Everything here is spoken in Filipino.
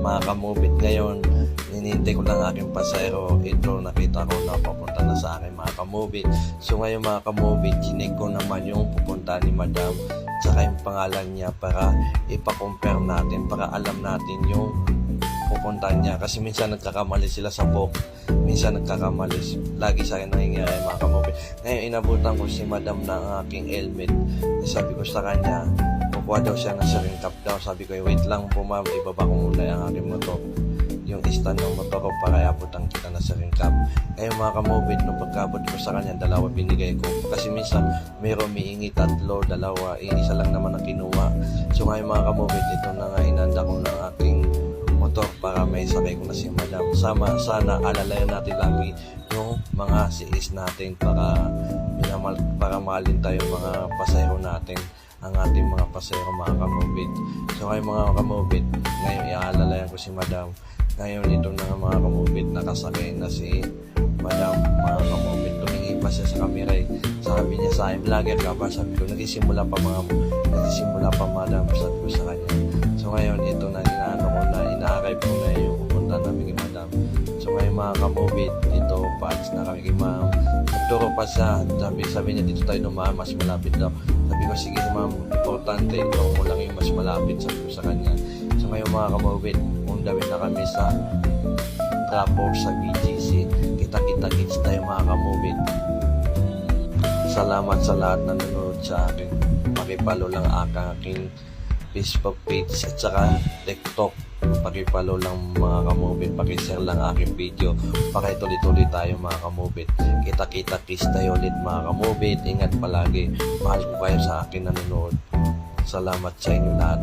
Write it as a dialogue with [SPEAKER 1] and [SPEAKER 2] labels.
[SPEAKER 1] mga kamubit. Ngayon, ninintay ko lang aking pasero. Ito, nakita ko na papunta na sa akin mga kamubit. So ngayon mga kamubit, chinik ko naman yung pupunta ni Madam tsaka yung pangalan niya para ipa-compare natin, para alam natin yung pupunta niya. Kasi minsan nagkakamali sila sa book, minsan nagkakamali. Lagi sa akin nangyayari mga kamubit. Ngayon inabutan ko si Madam ng aking helmet. Sabi ko sa kanya, kukuha daw siya ng sharing cup daw. Sabi ko, wait lang po ma'am, ibaba ko muna ang aking motor, yung stand ng motor ko para iabutan kita na sharing cup. Ngayon mga kamubit, nung pagkabot ko sa kanya, dalawa binigay ko. Kasi minsan, mayroon miingi tatlo, dalawa, isa lang naman ang kinuha. So ngayon mga kamubit, ito na nga inanda ko ng aking motor para may sakay ko na si Madam. Sana alalayan natin lagi yung mga siis natin para mahalin tayo mga pasahero natin, ang ating mga pasahero mga kamubit. So ngayon mga kamubit, ngayon iaalalayan ko si Madam. Ngayon ito na nga mga kamubit, nakasakay na si Madam mga kamubit. Tumingi pa siya sa kamera. Sabi niya sa akin, vlogger ka ba? Sabi ko, nagsisimula pa Madam, sabi ko sa kanya. So ngayon ito na ina-archive ko na yung pupunta namin kay Madam. So ngayon mga kamubit, ito paalis na kami kay Ma'am. Nagturo pa siya, sabi niya dito tayo dumaan, mas malapit daw. Sabi ko, sige ma'am, importante ito mo lang yung mas malapit, sabi ko sa kanya. So ngayon mga kamubit, undawin na kami sa drop-off sa BGC. Kita-kits tayo mga kamubit. Salamat sa lahat na nanonood sa akin. Pakipalo lang aking Facebook page at saka TikTok. Pakipalo lang mga kamubit, pakishare lang aking video. Pakituloy-tuloy tayo mga kamubit. Kita-kits tayo ulit mga kamubit. Ingat palagi. Mahal ko kayo sa akin nanonood. Salamat sa inyo lahat.